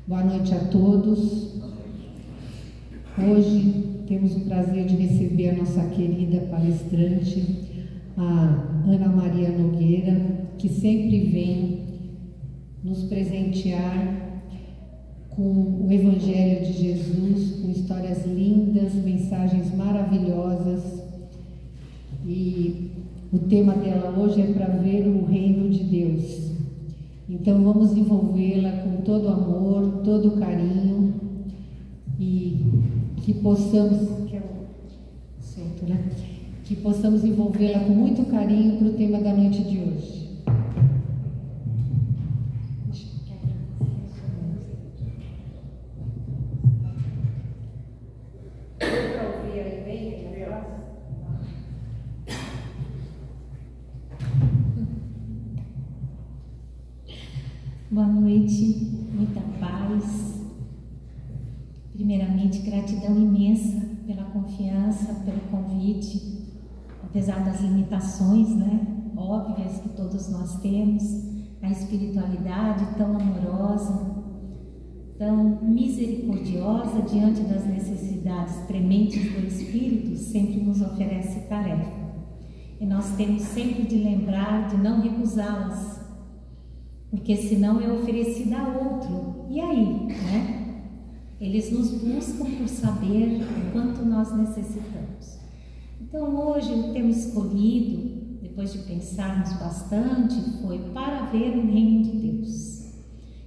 Boa noite a todos. Hoje temos o prazer de receber a nossa querida palestrante, a Ana Maria Nogueira, que sempre vem nos presentear com o Evangelho de Jesus, com histórias lindas, mensagens maravilhosas. E o tema dela hoje é para ver o reino de Deus. Então vamos envolvê-la com todo amor, todo carinho e que possamos, que possamos envolvê-la com muito carinho para o tema da noite de hoje. Boa noite, muita paz. Primeiramente, gratidão imensa pela confiança, pelo convite, apesar das limitações, óbvias que todos nós temos, a espiritualidade tão amorosa, tão misericordiosa diante das necessidades prementes do Espírito, sempre nos oferece tarefa. E nós temos sempre de lembrar de não recusá-las, porque senão é oferecida a outro. E aí, Eles nos buscam por saber o quanto nós necessitamos. Então hoje o tema escolhido, depois de pensarmos bastante, foi para ver o reino de Deus,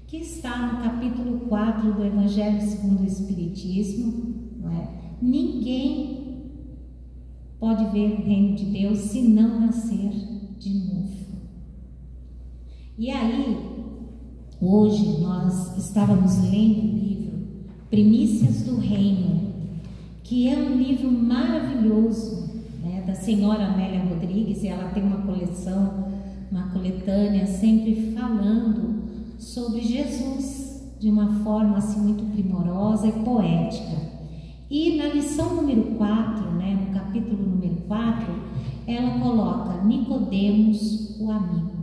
que está no capítulo 4 do Evangelho segundo o Espiritismo. Ninguém pode ver o reino de Deus se não nascer de novo. E aí, hoje nós estávamos lendo o livro Primícias do Reino, que é um livro maravilhoso, da senhora Amélia Rodrigues, e ela tem uma coleção, uma coletânea, sempre falando sobre Jesus, de uma forma assim muito primorosa e poética. E na lição número 4, no capítulo número 4, ela coloca Nicodemos, o amigo.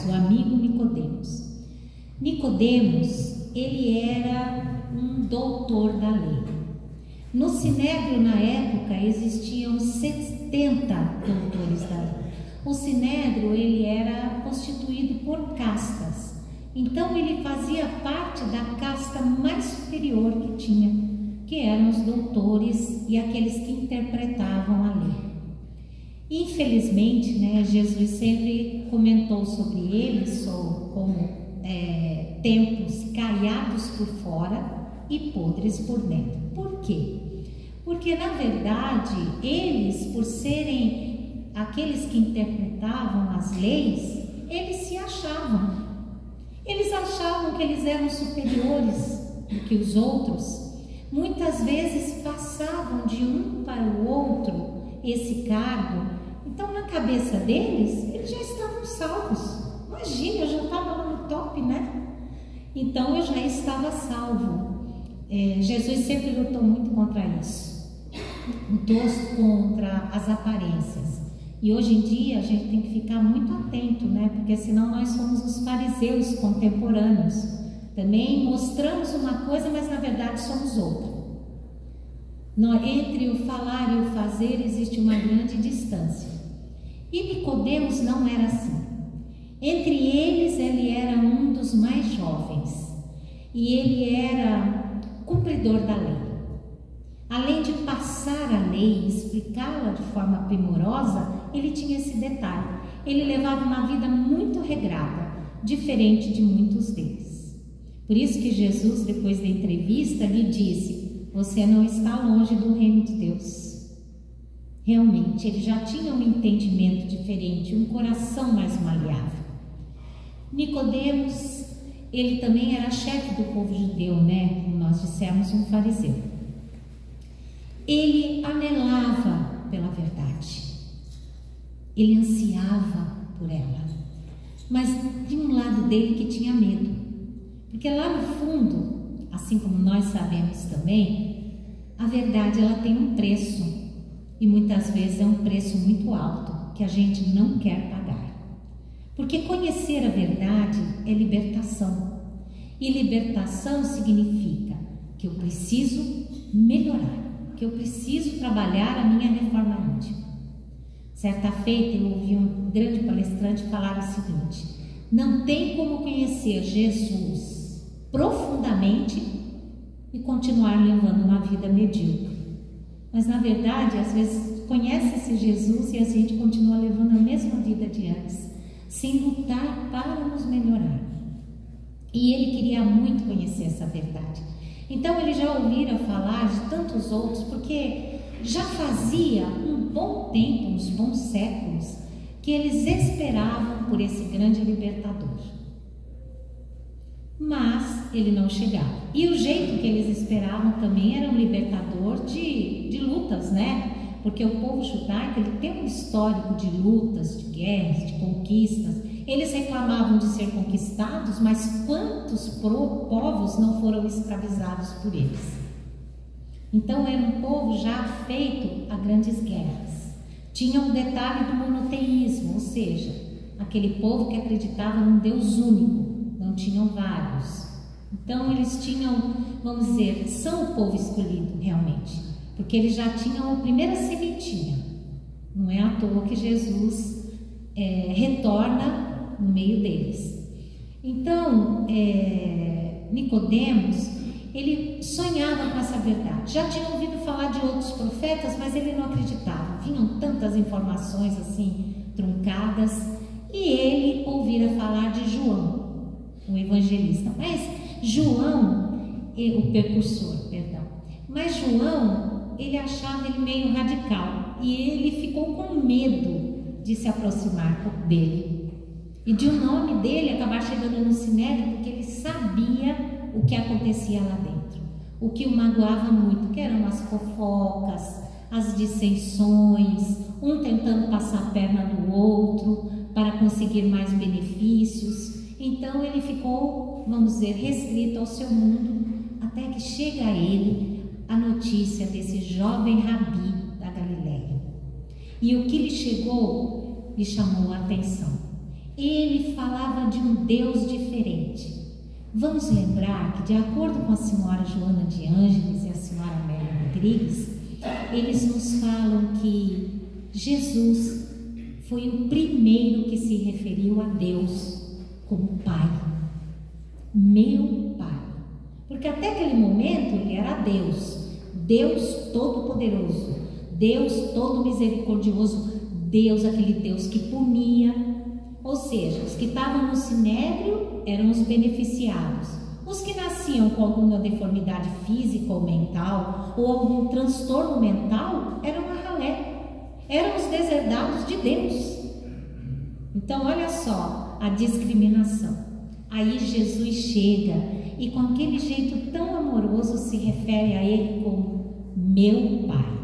O amigo Nicodemos. Nicodemos, ele era um doutor da lei. No Sinédrio, na época, existiam 70 doutores da lei. O Sinédrio, ele era constituído por castas. Então, ele fazia parte da casta mais superior que tinha, que eram os doutores e aqueles que interpretavam a lei. Infelizmente, Jesus sempre comentou sobre eles como templos caiados por fora e podres por dentro. Por quê? Porque, na verdade, eles, por serem aqueles que interpretavam as leis, eles se achavam. Eles achavam que eles eram superiores do que os outros. Muitas vezes passavam de um para o outro esse cargo. Então, na cabeça deles, eles já estavam salvos. Imagina, eu já estava lá no top, Então, eu já estava salvo. Jesus sempre lutou muito contra isso. Lutou contra as aparências. E hoje em dia, a gente tem que ficar muito atento, Porque senão nós somos os fariseus contemporâneos. Também mostramos uma coisa, mas na verdade somos outra. Entre o falar e o fazer existe uma grande distância. E Nicodemos não era assim. Entre eles, ele era um dos mais jovens. E ele era cumpridor da lei. Além de passar a lei e explicá-la de forma primorosa, ele tinha esse detalhe. Ele levava uma vida muito regrada, diferente de muitos deles. Por isso que Jesus, depois da entrevista, lhe disse: você não está longe do reino de Deus. Realmente, ele já tinha um entendimento diferente, um coração mais maleável. Nicodemos, ele também era chefe do povo judeu, como nós dissemos, um fariseu. Ele anelava pela verdade. Ele ansiava por ela. Mas tinha um lado dele que tinha medo. Porque lá no fundo, assim como nós sabemos também, a verdade ela tem um preço. E muitas vezes é um preço muito alto, que a gente não quer pagar. Porque conhecer a verdade é libertação. E libertação significa que eu preciso melhorar, que eu preciso trabalhar a minha reforma íntima. Certa feita eu ouvi um grande palestrante falar o seguinte: não tem como conhecer Jesus profundamente e continuar levando uma vida medíocre. Mas na verdade, às vezes conhece-se Jesus e a gente continua levando a mesma vida de antes, sem lutar para nos melhorar. E ele queria muito conhecer essa verdade. Então ele já ouvira falar de tantos outros, porque já fazia um bom tempo, uns bons séculos, que eles esperavam por esse grande libertador. Mas ele não chegava. E o jeito que eles esperavam também era um libertador de lutas, né? Porque o povo judaico, ele tem um histórico de lutas, de guerras, de conquistas. Eles reclamavam de ser conquistados, mas quantos povos não foram escravizados por eles? Então era um povo já feito a grandes guerras. Tinha um detalhe do monoteísmo, ou seja, aquele povo que acreditava num Deus único, não tinham vários. Então eles tinham, vamos dizer, são o povo escolhido realmente, porque eles já tinham a primeira sementinha. Não é à toa que Jesus retorna no meio deles. Então, Nicodemos, ele sonhava com essa verdade. Já tinha ouvido falar de outros profetas, mas ele não acreditava. Vinham tantas informações assim, truncadas, e ele ouvira falar de João, o evangelista. Mas João, o precursor, perdão. Mas João, ele achava ele meio radical, e ele ficou com medo de se aproximar dele. E de o nome dele acabar chegando no Sinédrio, porque ele sabia o que acontecia lá dentro. O que o magoava muito, que eram as fofocas, as dissensões, um tentando passar a perna no outro para conseguir mais benefícios. Então ele ficou, vamos dizer, restrito ao seu mundo, até que chega a ele a notícia desse jovem rabi da Galileia. E o que lhe chegou lhe chamou a atenção. Ele falava de um Deus diferente. Vamos lembrar que, de acordo com a senhora Joana de Ângeles e a senhora Amélia Rodrigues, eles nos falam que Jesus foi o primeiro que se referiu a Deus como Pai. Meu Pai. Porque até aquele momento ele era Deus, Deus Todo-Poderoso, Deus Todo Misericordioso, Deus, aquele Deus que punia. Ou seja, os que estavam no Sinédrio eram os beneficiados. Os que nasciam com alguma deformidade física ou mental, ou algum transtorno mental, eram a ralé, eram os deserdados de Deus. Então, olha só a discriminação. Aí Jesus chega e com aquele jeito tão amoroso se refere a ele como meu Pai,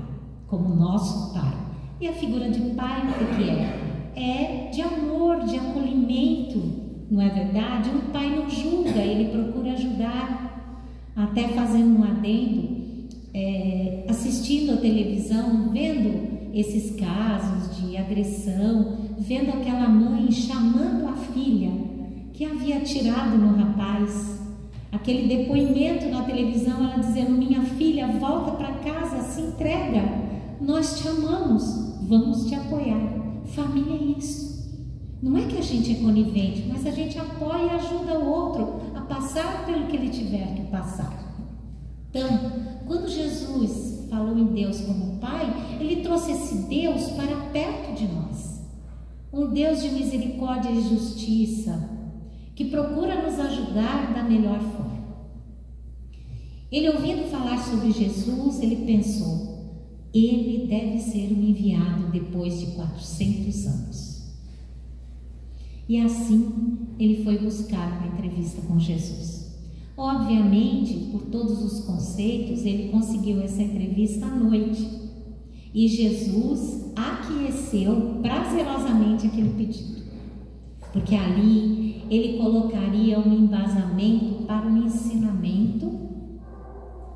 como nosso Pai. E a figura de Pai, o que é? É de amor, de acolhimento, não é verdade? Um pai não julga, ele procura ajudar. Até fazendo um adendo, assistindo a televisão, vendo esses casos de agressão, vendo aquela mãe chamando a filha que havia atirado no rapaz, aquele depoimento na televisão, ela dizendo: minha filha, volta para casa, se entrega, nós te amamos, vamos te apoiar. Família é isso. Não é que a gente é conivente, mas a gente apoia e ajuda o outro a passar pelo que ele tiver que passar. Então, quando Jesus falou em Deus como Pai, ele trouxe esse Deus para perto de nós. Um Deus de misericórdia e justiça, que procura nos ajudar da melhor forma. Ele, ouvindo falar sobre Jesus, ele pensou: ele deve ser um enviado depois de 400 anos. E assim ele foi buscar uma entrevista com Jesus. Obviamente, por todos os conceitos, ele conseguiu essa entrevista à noite. E Jesus aqueceu prazerosamente aquele pedido, porque ali ele colocaria um embasamento para um ensinamento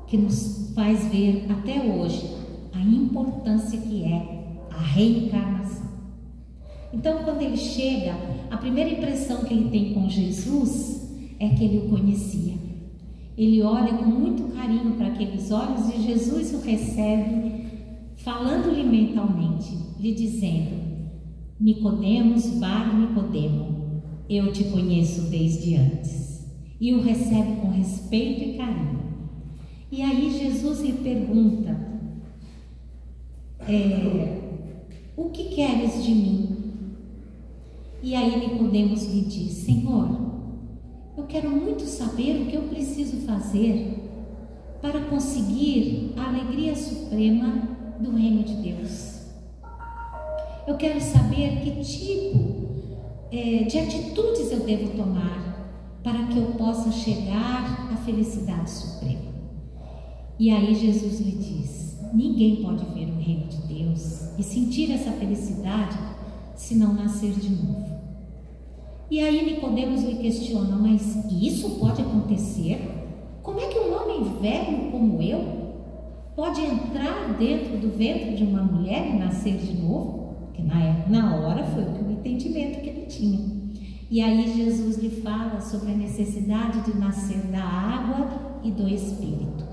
que nos faz ver até hoje a importância que é a reencarnação. Então, quando ele chega, a primeira impressão que ele tem com Jesus é que ele o conhecia. Ele olha com muito carinho para aqueles olhos e Jesus o recebe, falando-lhe mentalmente, lhe dizendo: Nicodemos, bar Nicodemo, eu te conheço desde antes. E o recebe com respeito e carinho. E aí Jesus lhe pergunta: o que queres de mim? E aí Nicodemos lhe diz: Senhor, eu quero muito saber o que eu preciso fazer para conseguir a alegria suprema do reino de Deus. Eu quero saber que tipo de atitudes eu devo tomar para que eu possa chegar à felicidade suprema. E aí Jesus lhe diz: ninguém pode ver o reino de Deus e sentir essa felicidade se não nascer de novo. E aí Nicodemos lhe questiona: mas isso pode acontecer? Como é que um homem velho como eu pode entrar dentro do ventre de uma mulher e nascer de novo? Porque na hora foi o entendimento que ele tinha. E aí Jesus lhe fala sobre a necessidade de nascer da água e do Espírito.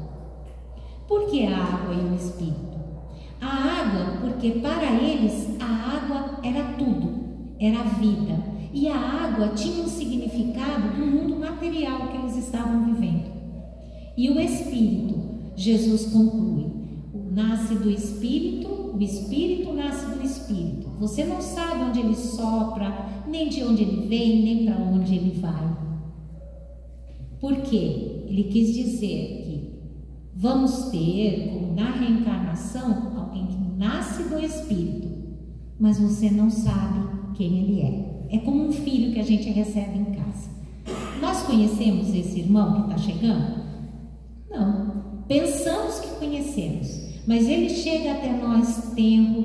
Por que a água e o Espírito? A água, porque para eles a água era tudo, era a vida. E a água tinha um significado do mundo material que eles estavam vivendo. E o Espírito, Jesus conclui: nasce do Espírito, o Espírito nasce do Espírito. Você não sabe onde ele sopra, nem de onde ele vem, nem para onde ele vai. Por quê? Ele quis dizer que vamos ter, como na reencarnação, alguém que nasce do Espírito, mas você não sabe quem ele é. É como um filho que a gente recebe em casa. Nós conhecemos esse irmão que está chegando? Não. Pensamos que conhecemos, mas ele chega até nós tenro,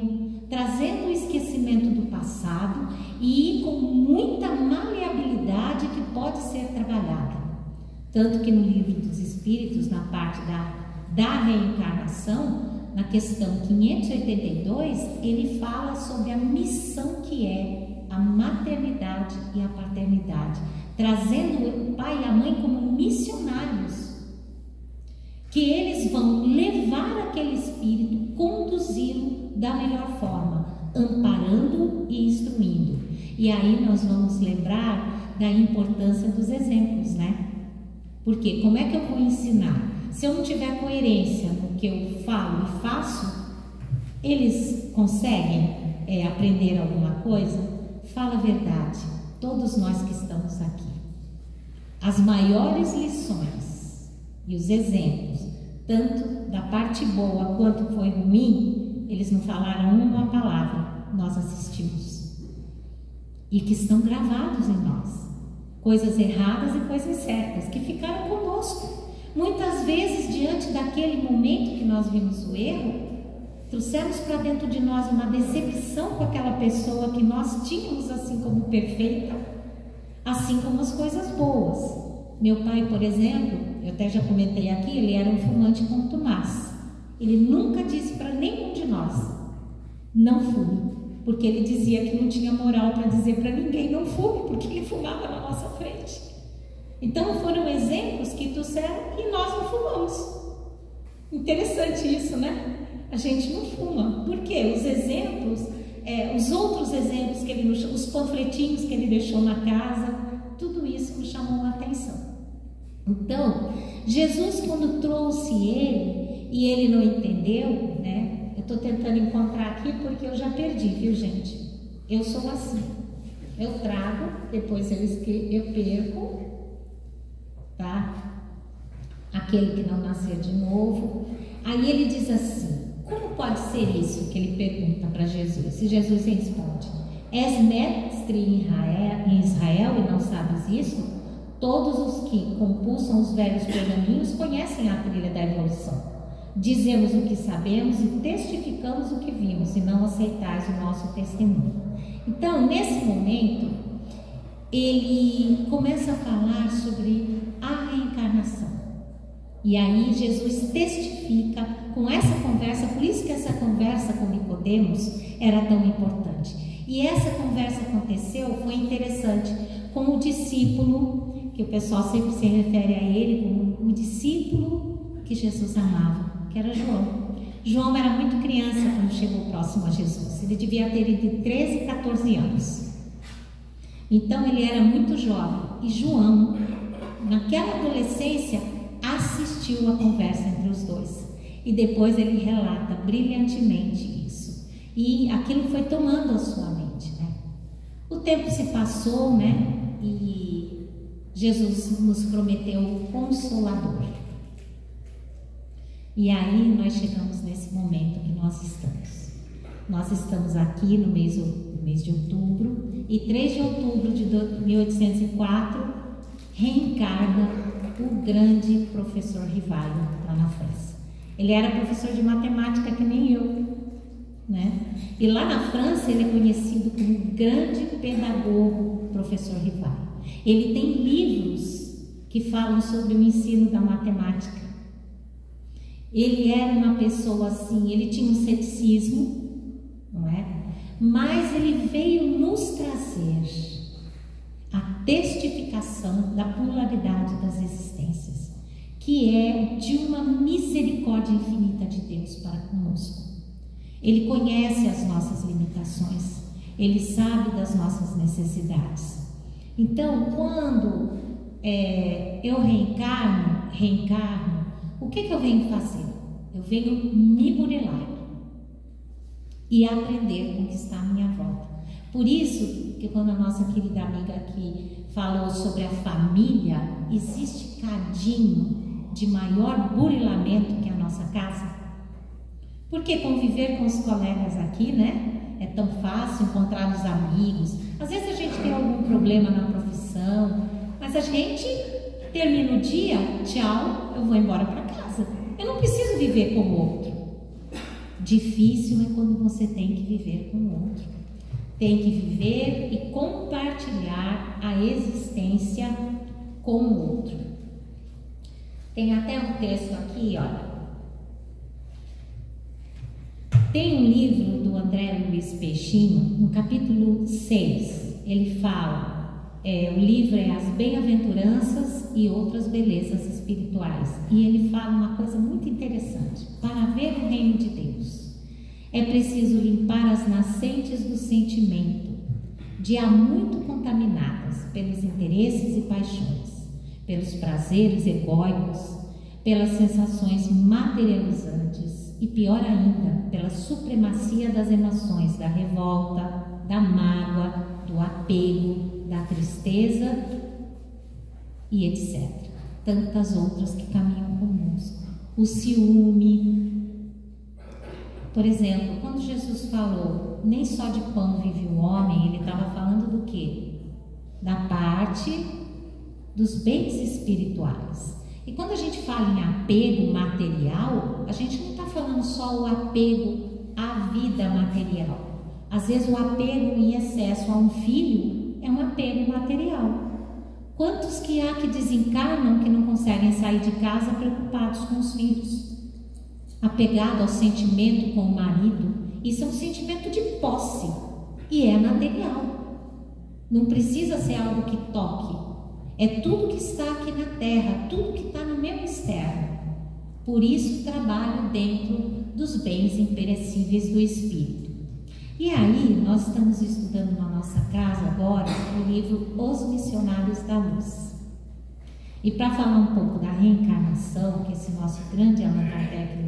trazendo o esquecimento do passado e com muita maleabilidade que pode ser trabalhada. Tanto que no livro dos Espíritos, na parte da reencarnação, na questão 582, ele fala sobre a missão que é a maternidade e a paternidade, trazendo o pai e a mãe como missionários, que eles vão levar aquele espírito, conduzi-lo da melhor forma, amparando e instruindo. E aí nós vamos lembrar da importância dos exemplos, né? Porque como é que eu vou ensinar? Se eu não tiver coerência no que eu falo e faço, eles conseguem aprender alguma coisa? Fala a verdade, todos nós que estamos aqui. As maiores lições e os exemplos, tanto da parte boa quanto foi ruim, eles não falaram uma palavra, nós assistimos. E que estão gravados em nós. Coisas erradas e coisas certas, que ficaram conosco. Muitas vezes, diante daquele momento que nós vimos o erro, trouxemos para dentro de nós uma decepção com aquela pessoa que nós tínhamos assim como perfeita, assim como as coisas boas. Meu pai, por exemplo, eu até já comentei aqui, ele era um fumante contumaz. Ele nunca disse para nenhum de nós: não fume, porque ele dizia que não tinha moral para dizer para ninguém não fume, porque ele fumava na nossa frente. Então foram exemplos que trouxeram e nós não fumamos. Interessante isso, né? A gente não fuma. Por quê? Os exemplos, os outros exemplos que ele nos, os panfletinhos que ele deixou na casa, tudo isso nos chamou a atenção. Então, Jesus, quando trouxe ele e ele não entendeu, né? Eu estou tentando encontrar aqui porque eu já perdi, viu, gente? Eu sou assim. Eu trago, depois eu perco, tá? Aquele que não nascer de novo. Aí ele diz assim: como pode ser isso? Que ele pergunta para Jesus. E Jesus responde: és mestre em Israel e não sabes isso? Todos os que compulsam os velhos pergaminhos conhecem a trilha da evolução. Dizemos o que sabemos e testificamos o que vimos, e não aceitais o nosso testemunho. Então, nesse momento, ele começa a falar sobre a reencarnação. E aí Jesus testifica com essa conversa, por isso que essa conversa com Nicodemos era tão importante. E essa conversa aconteceu, foi interessante, com o discípulo que o pessoal sempre se refere a ele como o discípulo que Jesus amava, que era João. João era muito criança quando chegou próximo a Jesus. Ele devia ter entre 13 e 14 anos. Então ele era muito jovem. E João, naquela adolescência, assistiu a conversa entre os dois. E depois ele relata brilhantemente isso. E aquilo foi tomando a sua mente, né? O tempo se passou, né? E Jesus nos prometeu o Consolador. E aí nós chegamos nesse momento que nós estamos. Nós estamos aqui no mês de outubro, e 3 de outubro de 1804 reencarna o grande professor Rivaio lá na França. Ele era professor de matemática que nem eu, né? E lá na França ele é conhecido como o grande pedagogo professor Rivaio. Ele tem livros que falam sobre o ensino da matemática. Ele era uma pessoa assim, ele tinha um ceticismo, não é? Mas ele veio nos trazer a testificação da pluralidade das existências, que é de uma misericórdia infinita de Deus para conosco. Ele conhece as nossas limitações, ele sabe das nossas necessidades. Então, quando eu reencarno, o que eu venho fazer? Eu venho me burilar e aprender com o que está à minha volta. Por isso que quando a nossa querida amiga aqui falou sobre a família, existe cadinho de maior burilamento que a nossa casa. Porque conviver com os colegas aqui, né? É tão fácil encontrar os amigos. Às vezes a gente tem algum problema na profissão, mas a gente termina o dia, tchau, eu vou embora para casa. Eu não preciso viver com o outro. Difícil é quando você tem que viver com o outro. Tem que viver e compartilhar a existência com o outro. Tem até um texto aqui, olha. Tem um livro do André Luiz Peixinho, no capítulo 6, ele fala, o livro é As Bem-aventuranças e Outras Belezas Espirituais, e ele fala uma coisa muito interessante: para ver o reino de Deus, é preciso limpar as nascentes do sentimento, de há muito contaminadas pelos interesses e paixões, pelos prazeres egóicos, pelas sensações materializantes, e pior ainda, pela supremacia das emoções da revolta, da mágoa, do apego, da tristeza e etc. Tantas outras que caminham conosco. O ciúme. Por exemplo, quando Jesus falou, nem só de pão vive o homem, ele estava falando do quê? Da parte dos bens espirituais. E quando a gente fala em apego material, a gente não está falando só o apego à vida material. Às vezes o apego em excesso a um filho é um apego material. Quantos que há que desencarnam que não conseguem sair de casa preocupados com os filhos? Apegado ao sentimento com o marido, isso é um sentimento de posse e é material. Não precisa ser algo que toque. É tudo que está aqui na terra, tudo que está no meu externo. Por isso trabalho dentro dos bens imperecíveis do espírito. E aí nós estamos estudando na nossa casa agora o livro Os Missionários da Luz. E para falar um pouco da reencarnação, que esse nosso grande Allan Kardec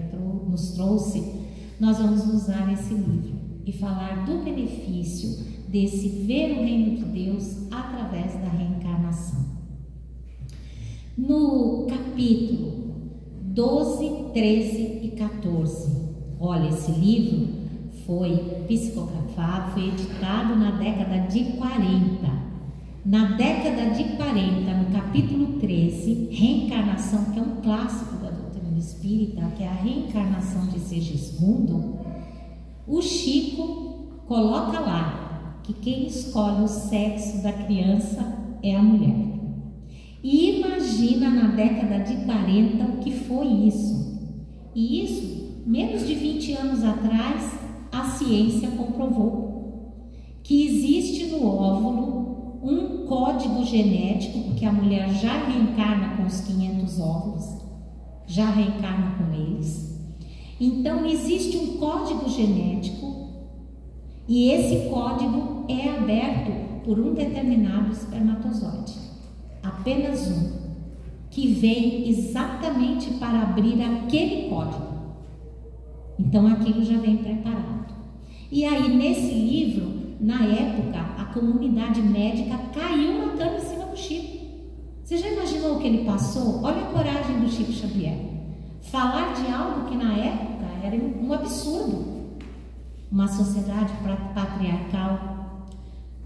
nos trouxe, nós vamos usar esse livro e falar do benefício desse ver o reino de Deus através da reencarnação. No capítulo 12, 13 e 14, olha, esse livro foi psicografado, foi editado na década de 40. Na década de 40, no capítulo 13, Reencarnação, que é um clássico da doutrina espírita, que é a reencarnação de Segismundo, o Chico coloca lá que quem escolhe o sexo da criança é a mulher. E imagina na década de 40 o que foi isso. E isso, menos de 20 anos atrás, a ciência comprovou que existe no óvulo um código genético, porque a mulher já reencarna com os 500 óvulos, já reencarna com eles. Então existe um código genético e esse código é aberto por um determinado espermatozoide, apenas um, que vem exatamente para abrir aquele código. Então aquilo já vem preparado. E aí nesse livro, na época, a comunidade médica caiu matando em cima do Chico. Você já imaginou o que ele passou? Olha a coragem do Chico Xavier. Falar de algo que na época era um absurdo. Uma sociedade patriarcal.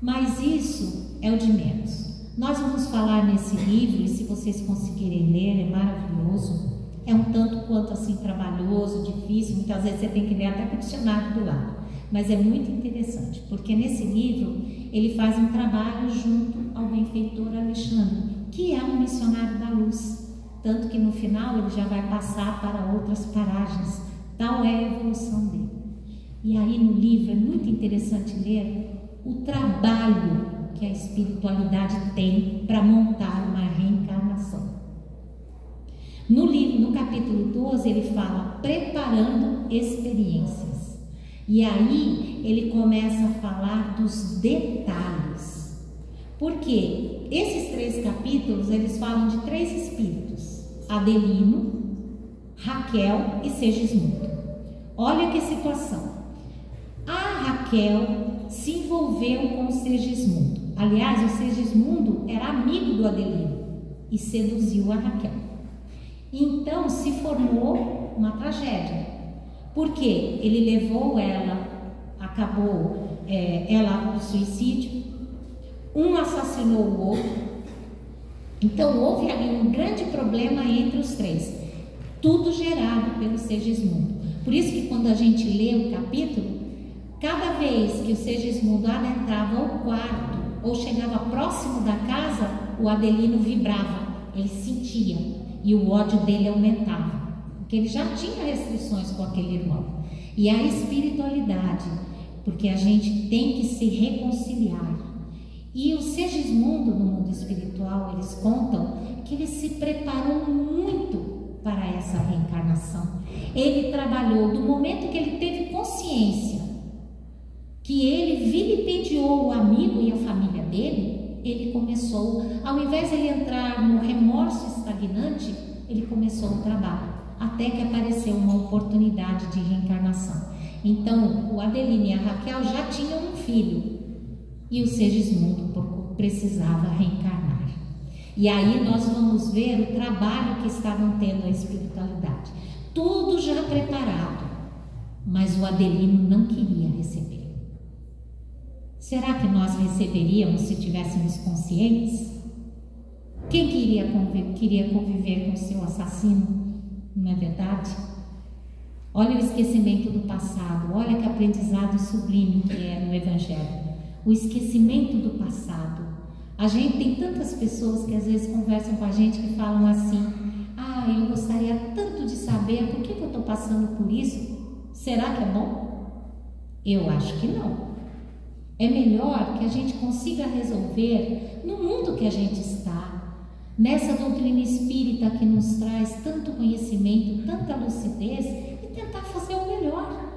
Mas isso é o de menos. Nós vamos falar nesse livro, e se vocês conseguirem ler, é maravilhoso. É um tanto quanto assim trabalhoso, difícil, muitas vezes você tem que ler até com o dicionário do lado. Mas é muito interessante, porque nesse livro ele faz um trabalho junto ao benfeitor Alexandre, que é um missionário da luz. Tanto que no final ele já vai passar para outras paragens. Tal é a evolução dele. E aí no livro é muito interessante ler o trabalho que a espiritualidade tem para montar uma reencarnação. No livro, no capítulo 12, ele fala preparando experiências. E aí ele começa a falar dos detalhes. Porque esses 3 capítulos, eles falam de 3 espíritos: Adelino, Raquel e Segismundo. Olha que situação. A Raquel se envolveu com o Segismundo. Aliás, o Segismundo era amigo do Adelino e seduziu a Raquel. Então se formou uma tragédia, porque ele levou ela, acabou ela no suicídio, um assassinou o outro. Então houve ali um grande problema entre os 3, tudo gerado pelo Segismundo. Por isso que quando a gente lê o capítulo, cada vez que o Segismundo adentrava o quarto ou chegava próximo da casa, o Adelino vibrava, ele sentia. E o ódio dele aumentava, porque ele já tinha restrições com aquele irmão. E a espiritualidade, porque a gente tem que se reconciliar. E o Segismundo, no mundo espiritual, eles contam que ele se preparou muito para essa reencarnação. Ele trabalhou do momento que ele teve consciência que ele vilipendiou o amigo e a família dele. Ele começou, ao invés de ele entrar no remorso estagnante, ele começou o trabalho, até que apareceu uma oportunidade de reencarnação. Então, o Adelino e a Raquel já tinham um filho, e o Segismundo precisava reencarnar. E aí nós vamos ver o trabalho que estavam tendo a espiritualidade. Tudo já preparado, mas o Adelino não queria receber. Será que nós receberíamos se tivéssemos conscientes? Quem queria conviver com o seu assassino? Não é verdade? Olha o esquecimento do passado, olha que aprendizado sublime que é no Evangelho. O esquecimento do passado. A gente tem tantas pessoas que às vezes conversam com a gente que falam assim: ah, eu gostaria tanto de saber por que eu estou passando por isso. Será que é bom? Eu acho que não. É melhor que a gente consiga resolver no mundo que a gente está, nessa doutrina espírita que nos traz tanto conhecimento, tanta lucidez, e tentar fazer o melhor.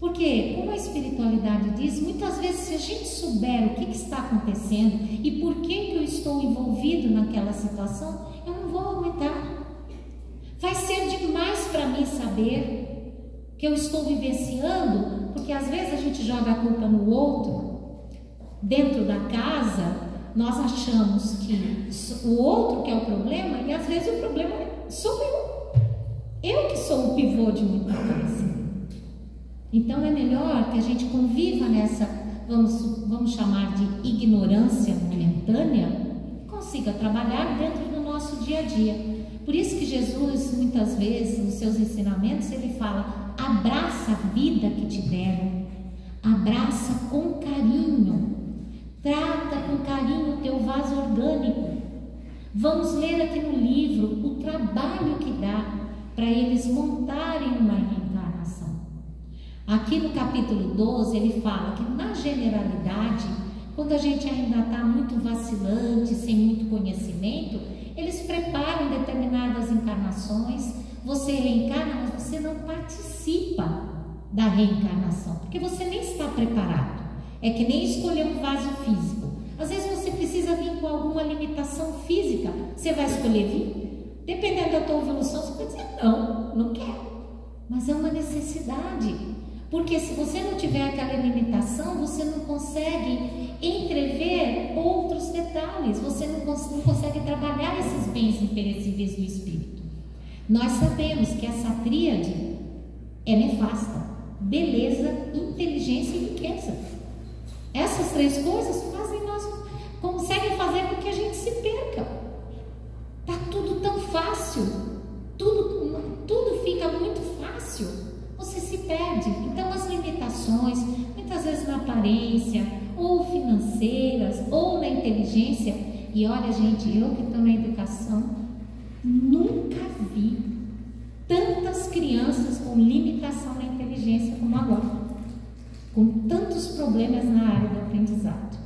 Porque, como a espiritualidade diz, muitas vezes se a gente souber o que está acontecendo e por que eu estou envolvido naquela situação, eu não vou aguentar. Vai ser demais para mim saber que eu estou vivenciando, porque às vezes a gente joga a culpa no outro. Dentro da casa, nós achamos que o outro que é o problema, e às vezes o problema sou eu. Eu que sou o pivô de muita coisa. Então é melhor que a gente conviva nessa, vamos chamar de ignorância momentânea, consiga trabalhar dentro do nosso dia a dia. Por isso que Jesus, muitas vezes, nos seus ensinamentos, ele fala: abraça a vida que te deram, abraça com carinho. Trata com carinho o teu vaso orgânico. Vamos ler aqui no livro o trabalho que dá para eles montarem uma reencarnação. Aqui no capítulo 12 ele fala que na generalidade, quando a gente ainda está muito vacilante, sem muito conhecimento, eles preparam determinadas encarnações, você reencarna, mas você não participa da reencarnação, porque você nem está preparado. É que nem escolher um vaso físico. Às vezes você precisa vir com alguma limitação física, você vai escolher vir? Dependendo da tua evolução, você pode dizer, não quero. Mas é uma necessidade, porque se você não tiver aquela limitação, você não consegue entrever outros detalhes, você não consegue trabalhar esses bens imperecíveis do espírito. Nós sabemos que essa tríade é nefasta: beleza, inteligência e riqueza. Essas três coisas conseguem fazer com que a gente se perca. Tá tudo tão fácil, tudo fica muito fácil, você se perde. Então as limitações, muitas vezes na aparência, ou financeiras, ou na inteligência. E olha, gente, eu que estou na educação, nunca vi tantas crianças com limitação na inteligência como agora, com tantos problemas na área do aprendizado.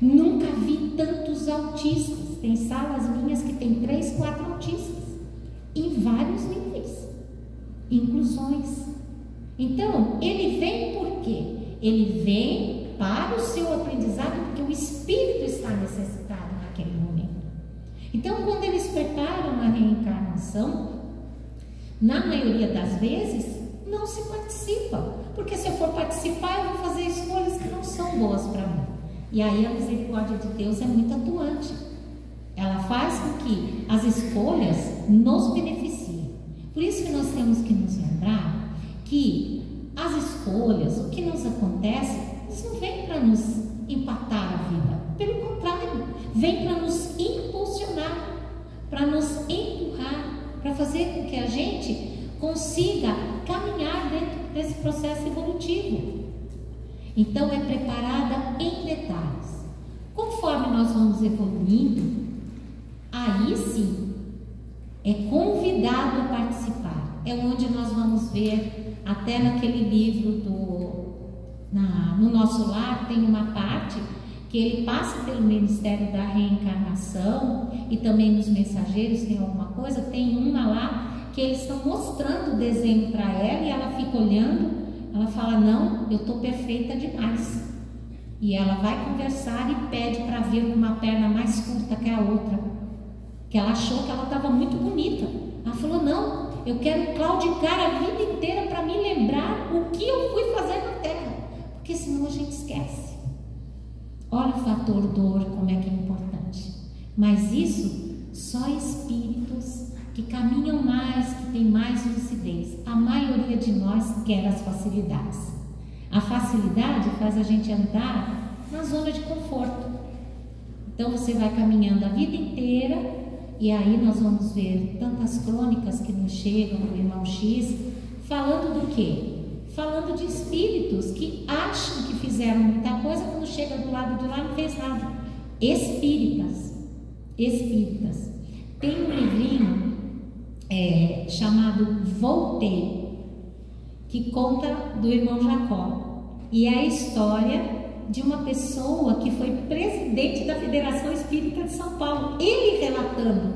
Nunca vi tantos autistas. Tem salas minhas que tem 3, 4 autistas, em vários níveis, inclusões. Então, ele vem por quê? Ele vem para o seu aprendizado, porque o espírito está necessitado naquele momento. Então, quando eles preparam a reencarnação, na maioria das vezes, não se participa, porque se eu for participar, eu vou fazer escolhas que não são boas para mim. E aí a misericórdia de Deus é muito atuante. Ela faz com que as escolhas nos beneficiem. Por isso que nós temos que nos lembrar que as escolhas, o que nos acontece, isso não vem para nos empatar a vida. Pelo contrário, vem para nos impulsionar, para nos empurrar, para fazer com que a gente consiga caminhar dentro desse processo evolutivo. Então é preparada em detalhes. Conforme nós vamos evoluindo, aí sim é convidado a participar. É onde nós vamos ver, até naquele livro no Nosso Lar, tem uma parte que ele passa pelo Ministério da Reencarnação, e também nos Mensageiros tem alguma coisa, tem uma lá que eles estão mostrando o desenho para ela e ela fica olhando. Ela fala, não, eu estou perfeita demais. E ela vai conversar e pede para vir com uma perna mais curta que a outra, que ela achou que ela estava muito bonita. Ela falou, não, eu quero claudicar a vida inteira para me lembrar o que eu fui fazer na Terra, porque senão a gente esquece. Olha o fator dor, como é que é importante. Mas isso, só espíritos que caminham mais, que têm mais lucidez. A maioria de nós quer as facilidades. A facilidade faz a gente andar na zona de conforto. Então você vai caminhando a vida inteira, e aí nós vamos ver tantas crônicas que nos chegam do irmão X, falando do quê? Falando de espíritos que acham que fizeram muita coisa, quando chega do lado de lá não fez nada. Espíritas. Tem um livrinho chamado Voltei, que conta do irmão Jacó, e é a história de uma pessoa que foi presidente da Federação Espírita de São Paulo. Ele relatando,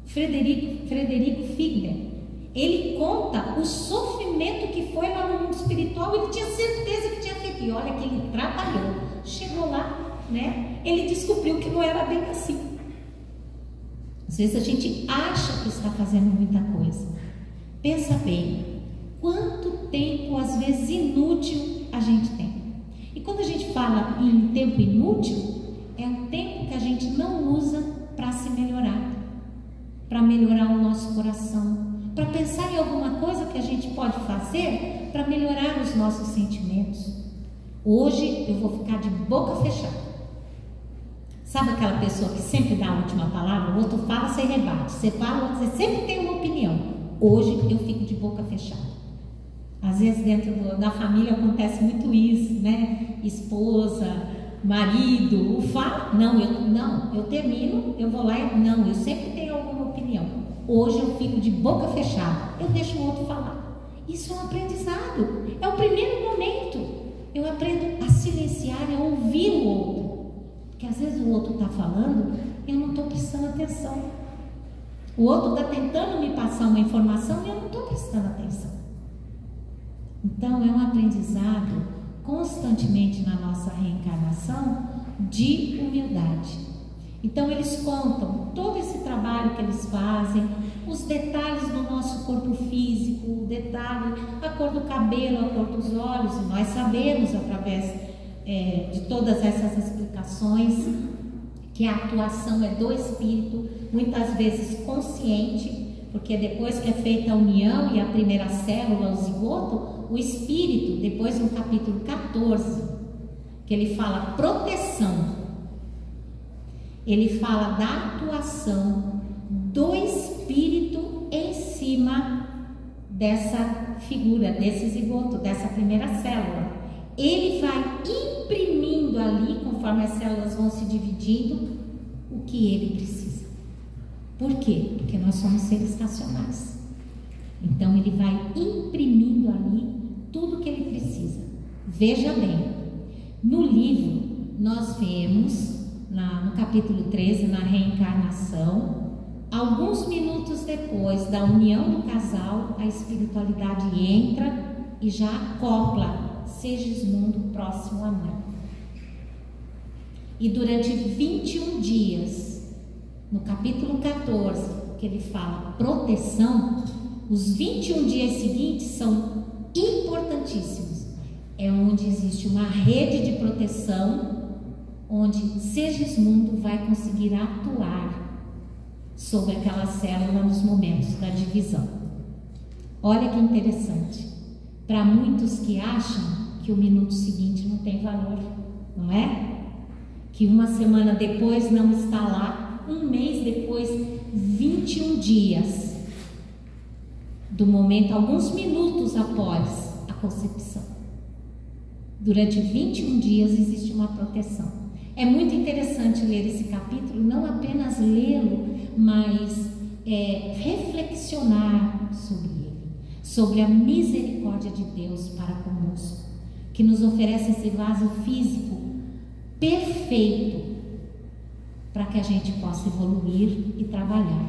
Frederico Figner, ele conta o sofrimento que foi lá no mundo espiritual. Ele tinha certeza que tinha feito, e olha que ele trabalhou, chegou lá, né? Ele descobriu que não era bem assim. Às vezes a gente acha que está fazendo muita coisa. Pensa bem, quanto tempo, às vezes inútil, a gente tem. E quando a gente fala em tempo inútil, é um tempo que a gente não usa para se melhorar, para melhorar o nosso coração, para pensar em alguma coisa que a gente pode fazer para melhorar os nossos sentimentos. Hoje eu vou ficar de boca fechada. Sabe aquela pessoa que sempre dá a última palavra? O outro fala, você rebate. Você fala, você sempre tem uma opinião. Hoje eu fico de boca fechada. Às vezes dentro da família acontece muito isso, né? Esposa, marido, fala, eu termino, eu vou lá e eu sempre tenho alguma opinião. Hoje eu fico de boca fechada, eu deixo o outro falar. Isso é um aprendizado, é o primeiro momento. Eu aprendo a silenciar silenciar, é ouvir o outro. Porque às vezes o outro está falando e eu não estou prestando atenção. O outro está tentando me passar uma informação e eu não estou prestando atenção. Então é um aprendizado constantemente na nossa reencarnação de humildade. Então eles contam todo esse trabalho que eles fazem, os detalhes do nosso corpo físico, o detalhe, a cor do cabelo, a cor dos olhos, e nós sabemos através de todas essas explicações que a atuação é do espírito, muitas vezes consciente, porque depois que é feita a união e a primeira célula, o zigoto, o espírito, depois no capítulo 14, que ele fala proteção, ele fala da atuação do espírito em cima dessa figura, desse zigoto, dessa primeira célula. Ele vai imprimindo ali, conforme as células vão se dividindo, o que ele precisa. Por quê? Porque nós somos seres racionais. Então ele vai imprimindo ali tudo que ele precisa. Veja bem, no livro nós vemos, no capítulo 13, na reencarnação, alguns minutos depois da união do casal, a espiritualidade entra e já acopla Segismundo próximo à mãe. E durante 21 dias, no capítulo 14, que ele fala proteção, os 21 dias seguintes são importantíssimos. É onde existe uma rede de proteção, onde Segismundo vai conseguir atuar sobre aquela célula nos momentos da divisão. Olha que interessante. Para muitos que acham que o minuto seguinte não tem valor, não é? Que uma semana depois não está lá, um mês depois, 21 dias do momento, alguns minutos após a concepção. Durante 21 dias existe uma proteção. É muito interessante ler esse capítulo, não apenas lê-lo, mas reflexionar sobre ele, sobre a misericórdia de Deus para conosco, que nos oferece esse vaso físico perfeito para que a gente possa evoluir e trabalhar.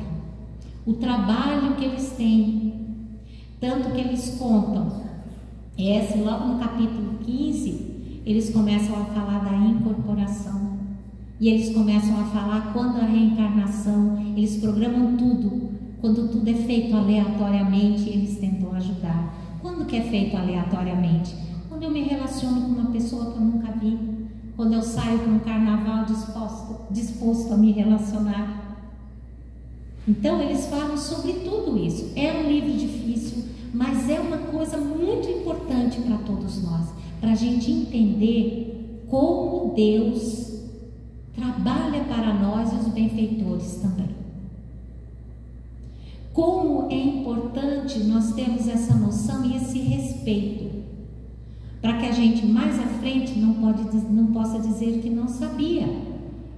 O trabalho que eles têm, tanto que eles contam, logo no capítulo 15, eles começam a falar da incorporação, e eles começam a falar quando a reencarnação, eles programam tudo, quando tudo é feito aleatoriamente, eles tentam ajudar. Quando que é feito aleatoriamente? Quando eu me relaciono com uma pessoa que eu nunca vi, quando eu saio para um carnaval disposto a me relacionar. Então eles falam sobre tudo isso. É um livro difícil, mas é uma coisa muito importante para todos nós, para a gente entender como Deus trabalha para nós e os benfeitores também. Como é importante nós termos essa noção e esse respeito, para que a gente mais à frente não possa dizer que não sabia,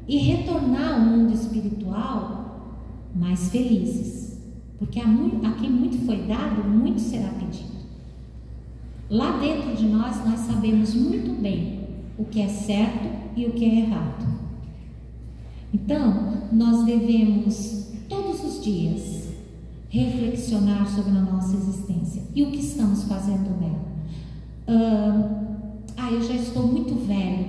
e retornar ao mundo espiritual mais felizes, porque a quem muito foi dado, muito será pedido. Lá dentro de nós sabemos muito bem o que é certo e o que é errado. Então, nós devemos todos os dias reflexionar sobre a nossa existência e o que estamos fazendo nela. Eu já estou muito velho,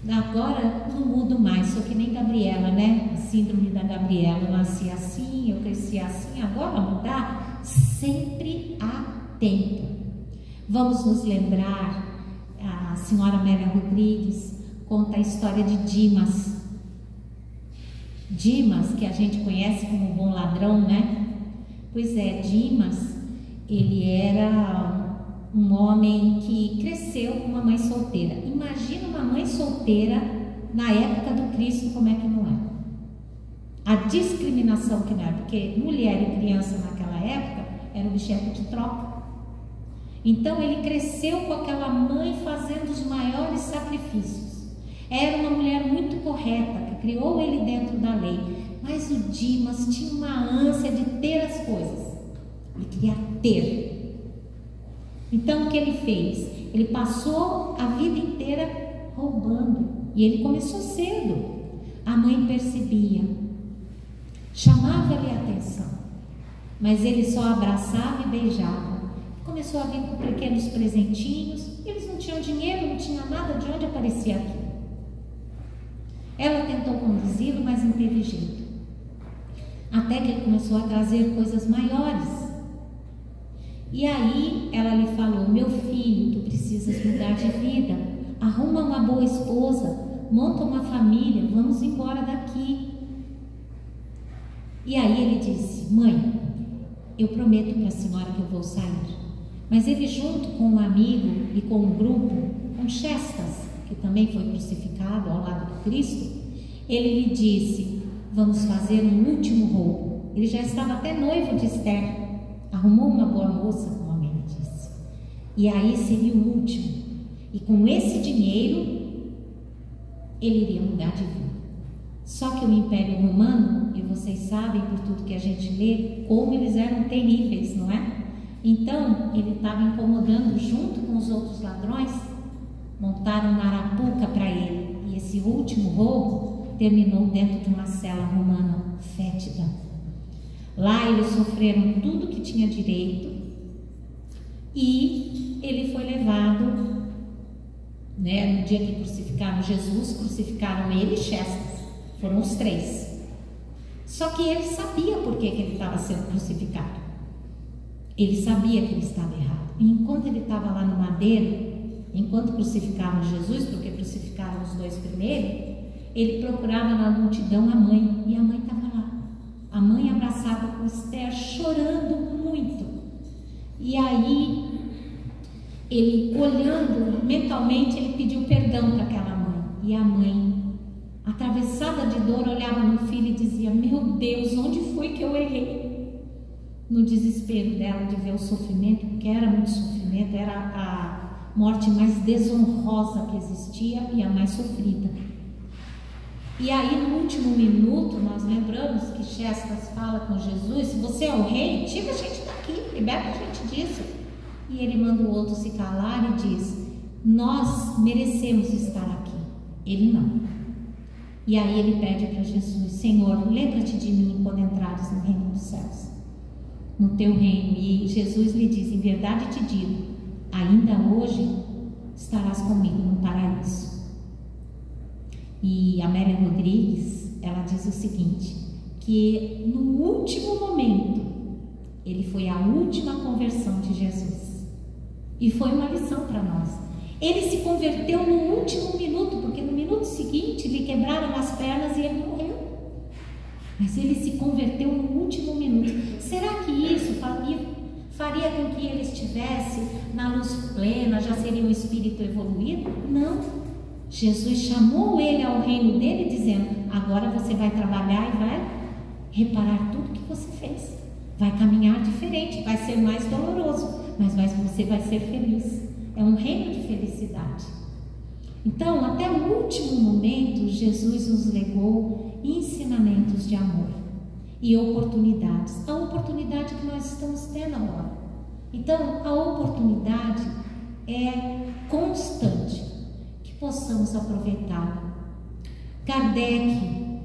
agora não mudo mais, sou que nem Gabriela, né? A síndrome da Gabriela, eu nasci assim, eu cresci assim, agora mudar, sempre há tempo. Vamos nos lembrar, a senhora Amélia Rodrigues conta a história de Dimas. Dimas, que a gente conhece como bom ladrão, né? Pois é, Dimas, ele era um homem que cresceu com uma mãe solteira. Imagina uma mãe solteira na época do Cristo, como é que não é? A discriminação que não é, porque mulher e criança naquela época era objeto de troca. Então ele cresceu com aquela mãe fazendo os maiores sacrifícios. Era uma mulher muito correta, que criou ele dentro da lei, mas o Dimas tinha uma ânsia de ter as coisas, ele queria ter. Então o que ele fez? Ele passou a vida inteira roubando. E ele começou cedo. A mãe percebia, chamava-lhe a atenção, mas ele só abraçava e beijava. Começou a vir com pequenos presentinhos. Eles não tinham dinheiro, não tinha nada, de onde aparecia aquilo. Ela tentou conduzi-lo, mas não teve jeito. Até que ele começou a trazer coisas maiores. E aí ela lhe falou: meu filho, tu precisas mudar de vida, arruma uma boa esposa, monta uma família, vamos embora daqui. E aí ele disse: mãe, eu prometo para a senhora que eu vou sair. Mas ele, junto com um amigo e com um grupo, com Chestas, que também foi crucificado ao lado de Cristo, ele lhe disse: vamos fazer um último roubo. Ele já estava até noivo de Esther, arrumou uma boa moça, como a mãe disse, e aí seria o último. E com esse dinheiro ele iria mudar de vida. Só que o Império Romano, e vocês sabem por tudo que a gente lê, como eles eram terríveis, não é? Então ele estava incomodando junto com os outros ladrões, montaram uma arapuca para ele, e esse último roubo terminou dentro de uma cela romana fétida. Lá eles sofreram tudo que tinha direito, e ele foi levado, né, no dia que crucificaram Jesus, crucificaram ele e Chestas, foram os três. Só que ele sabia por que ele estava sendo crucificado. Ele sabia que ele estava errado. E enquanto ele estava lá no madeiro, enquanto crucificavam Jesus, porque crucificaram os dois primeiro, ele procurava na multidão a mãe, e a mãe estava lá. A mãe abraçada com Esther, chorando muito. E aí, ele olhando mentalmente, ele pediu perdão para aquela mãe. E a mãe, atravessada de dor, olhava no filho e dizia: meu Deus, onde foi que eu errei? No desespero dela de ver o sofrimento, porque era muito sofrimento, era a morte mais desonrosa que existia e a mais sofrida. E aí, no último minuto, nós lembramos que Chestas fala com Jesus: se você é o rei, tira a gente daqui, liberta a gente disso. E ele manda o outro se calar e diz: nós merecemos estar aqui, ele não. E aí ele pede para Jesus: Senhor, lembra-te de mim quando entrares no reino dos céus, no teu reino. E Jesus lhe diz: em verdade te digo, ainda hoje estarás comigo no paraíso. E Amélia Rodrigues, ela diz o seguinte, que no último momento ele foi a última conversão de Jesus, e foi uma lição para nós. Ele se converteu no último minuto, porque no minuto seguinte lhe quebraram as pernas e ele morreu. Mas ele se converteu no último minuto. Será que isso faria com que ele estivesse na luz plena, já seria um espírito evoluído? Não. Jesus chamou ele ao reino dele, dizendo: agora você vai trabalhar e vai reparar tudo que você fez. Vai caminhar diferente, vai ser mais doloroso, mas você vai ser feliz. É um reino de felicidade. Então, até o último momento, Jesus nos legou ensinamentos de amor e oportunidades. A oportunidade que nós estamos tendo agora. Então, a oportunidade é constante, que possamos aproveitar. Kardec,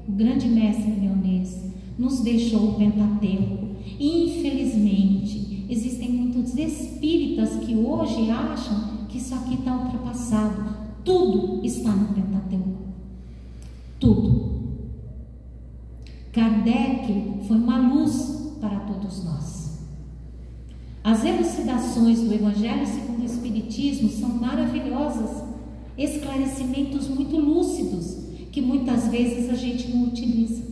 o grande mestre leonês, nos deixou o Pentateuco. Infelizmente, existem muitos espíritas que hoje acham que isso aqui está ultrapassado. Tudo está no Pentateuco. Tudo. Kardec foi uma luz para todos nós. As elucidações do Evangelho segundo o Espiritismo são maravilhosas, esclarecimentos muito lúcidos, que muitas vezes a gente não utiliza.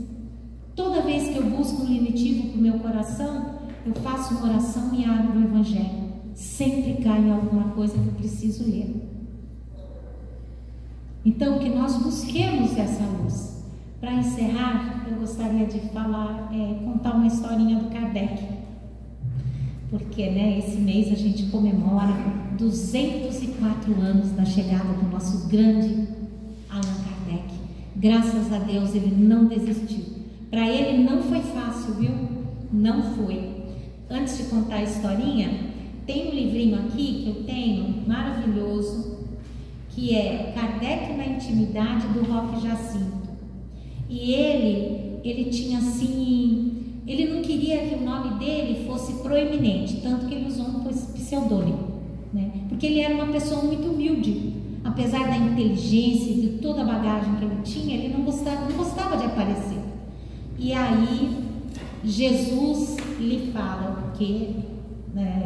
Toda vez que eu busco um lenitivo para o meu coração, eu faço uma oração e abro o Evangelho. Sempre cai em alguma coisa que eu preciso ler. Então, que nós busquemos essa luz. Para encerrar, eu gostaria de contar uma historinha do Kardec. Porque, esse mês a gente comemora 204 anos da chegada do nosso grande Allan Kardec. Graças a Deus ele não desistiu. Para ele não foi fácil, viu? Não foi. Antes de contar a historinha, tem um livrinho aqui que eu tenho, maravilhoso, que é Kardec na Intimidade, do Roque Jacinto. E ele tinha assim, ele não queria que o nome dele fosse proeminente, tanto que ele usou um pseudônimo, né? Porque ele era uma pessoa muito humilde, apesar da inteligência e de toda a bagagem que ele tinha, ele não gostava de aparecer. E aí Jesus lhe fala, porque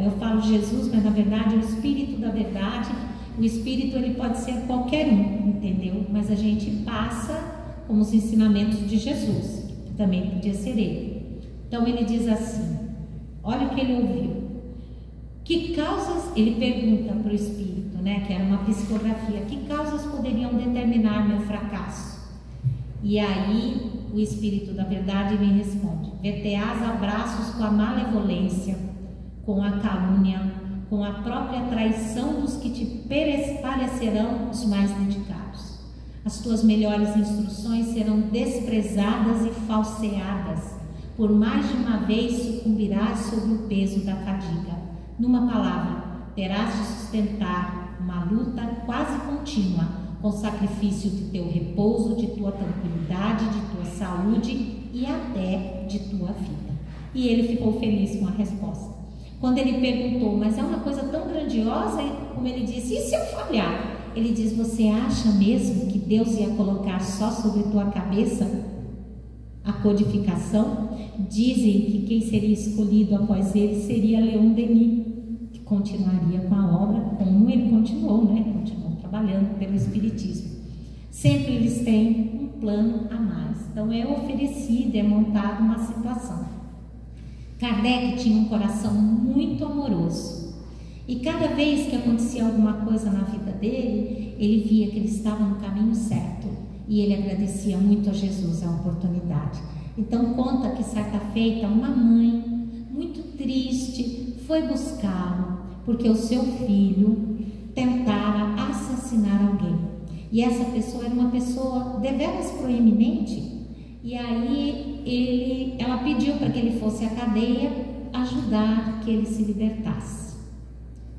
eu falo Jesus, mas na verdade é o Espírito da Verdade. O Espírito, ele pode ser qualquer um, entendeu? Mas a gente passa como os ensinamentos de Jesus, que também podia ser ele. Então ele diz assim, olha o que ele ouviu. Que causas, ele pergunta para o Espírito, né, que era uma psicografia, que causas poderiam determinar meu fracasso? E aí o Espírito da Verdade me responde: ver-te-ás abraços com a malevolência, com a calúnia, com a própria traição dos que te parecerão os mais dedicados. As tuas melhores instruções serão desprezadas e falseadas. Por mais de uma vez sucumbirás sob o peso da fadiga. Numa palavra, terás de sustentar uma luta quase contínua, com sacrifício de teu repouso, de tua tranquilidade, de tua saúde e até de tua vida. E ele ficou feliz com a resposta. Quando ele perguntou, mas é uma coisa tão grandiosa, como ele disse, e se eu falhar? Ele diz, você acha mesmo que Deus ia colocar só sobre tua cabeça a codificação? Dizem que quem seria escolhido após ele seria Leon Denis, que continuaria com a obra como ele continuou, né? Continuou trabalhando pelo Espiritismo. Sempre eles têm um plano a mais. Então é oferecido, é montada uma situação. Kardec tinha um coração muito amoroso. E cada vez que acontecia alguma coisa na vida dele, ele via que ele estava no caminho certo. E ele agradecia muito a Jesus a oportunidade. Então conta que certa feita uma mãe, muito triste, foi buscá-lo, porque o seu filho tentara assassinar alguém. E essa pessoa era uma pessoa deveras proeminente. E aí ela pediu para que ele fosse à cadeia ajudar que ele se libertasse.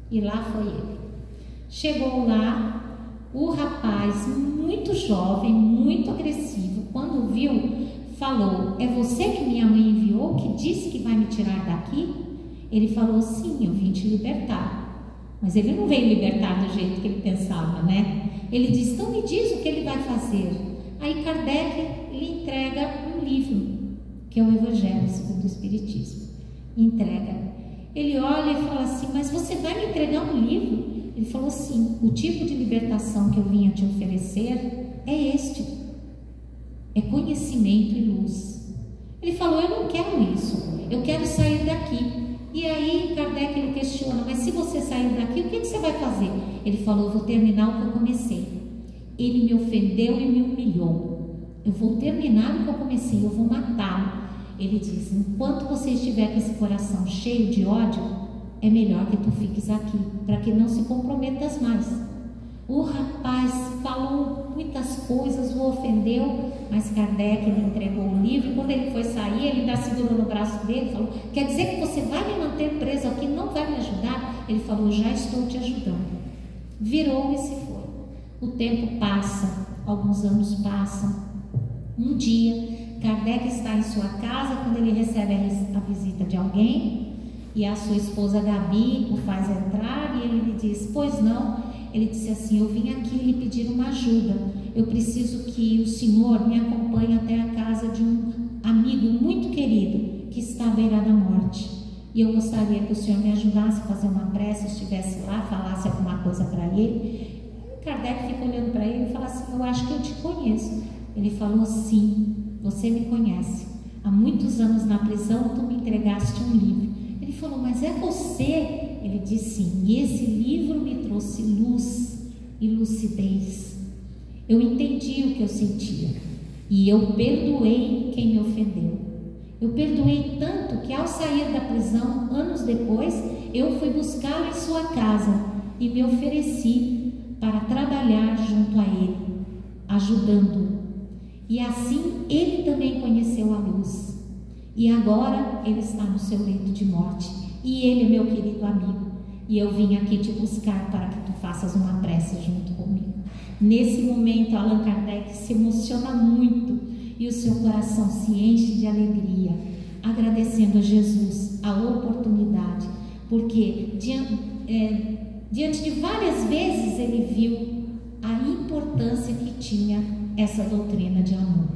E lá foi ele. Chegou lá, o rapaz, muito jovem, muito agressivo, quando viu, falou: é você que minha mãe enviou, que disse que vai me tirar daqui? Ele falou: sim, eu vim te libertar. Mas ele não veio libertar do jeito que ele pensava, né? Ele disse: então me diz o que ele vai fazer. Aí Kardec lhe entrega um livro, que é o Evangelho segundo o Espiritismo. Entrega. Ele olha e fala assim: mas você vai me entregar um livro? Ele falou: sim, o tipo de libertação que eu vim a te oferecer é este. É conhecimento e luz. Ele falou: eu não quero isso, eu quero sair daqui. E aí Kardec lhe questiona: mas se você sair daqui, o que você vai fazer? Ele falou: eu vou terminar o que eu comecei. Ele me ofendeu e me humilhou. Eu vou terminar o que eu comecei, eu vou matá-lo. Ele diz: enquanto você estiver com esse coração cheio de ódio, é melhor que tu fiques aqui, para que não se comprometas mais. O rapaz falou muitas coisas, o ofendeu, mas Kardec lhe entregou o livro. Quando ele foi sair, ele ainda segurou no braço dele e falou: quer dizer que você vai me manter preso aqui, não vai me ajudar? Ele falou: já estou te ajudando. Virou e se foi. O tempo passa, alguns anos passam. Um dia, Kardec está em sua casa quando ele recebe a visita de alguém, e a sua esposa Gabi o faz entrar e ele lhe diz: pois não. Ele disse assim: eu vim aqui lhe pedir uma ajuda, eu preciso que o senhor me acompanhe até a casa de um amigo muito querido que está à beira da morte, e eu gostaria que o senhor me ajudasse a fazer uma prece, estivesse lá, falasse alguma coisa para ele. Kardec fica olhando para ele e fala assim: eu acho que eu te conheço. Ele falou: sim, você me conhece, há muitos anos na prisão tu me entregaste um livro. Ele falou: mas é você? Ele disse: sim, e esse livro me trouxe luz e lucidez. Eu entendi o que eu sentia e eu perdoei quem me ofendeu. Eu perdoei tanto que ao sair da prisão, anos depois, eu fui buscá-lo em sua casa e me ofereci para trabalhar junto a ele, ajudando-o. E assim ele também conheceu a luz. E agora ele está no seu leito de morte. E ele é meu querido amigo. e eu vim aqui te buscar para que tu faças uma prece junto comigo. Nesse momento, Allan Kardec se emociona muito e o seu coração se enche de alegria, agradecendo a Jesus a oportunidade, porque diante de várias vezes ele viu a importância que tinha essa doutrina de amor.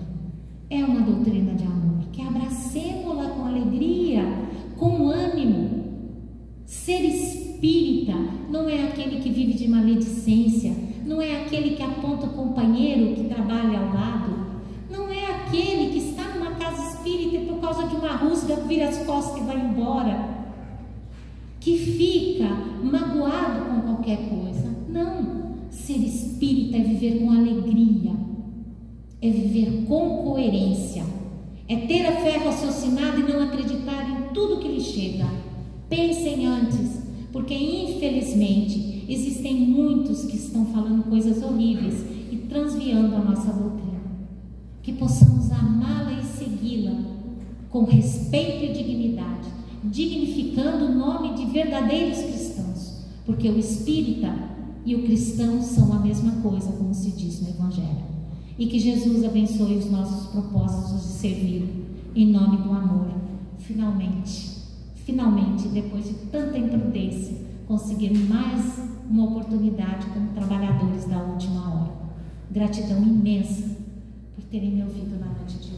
É uma doutrina de amor, que abracemos-la com alegria, com ânimo. Ser espírita não é aquele que vive de maledicência, não é aquele que aponta o companheiro que trabalha ao lado, não é aquele que está numa casa espírita e por causa de uma rusga vira as costas e vai embora, que fica magoado com qualquer coisa. Não, ser espírita é viver com alegria, é viver com coerência, é ter a fé raciocinada e não acreditar em tudo que lhe chega. Pensem antes, porque infelizmente existem muitos que estão falando coisas horríveis e transviando a nossa doutrina. Que possamos amá-la e segui-la com respeito e dignidade, dignificando o nome de verdadeiros cristãos, porque o espírita e o cristão são a mesma coisa, como se diz no Evangelho. E que Jesus abençoe os nossos propósitos de servir em nome do amor. Finalmente, depois de tanta imprudência, conseguir mais uma oportunidade como trabalhadores da última hora. Gratidão imensa por terem me ouvido na noite de hoje.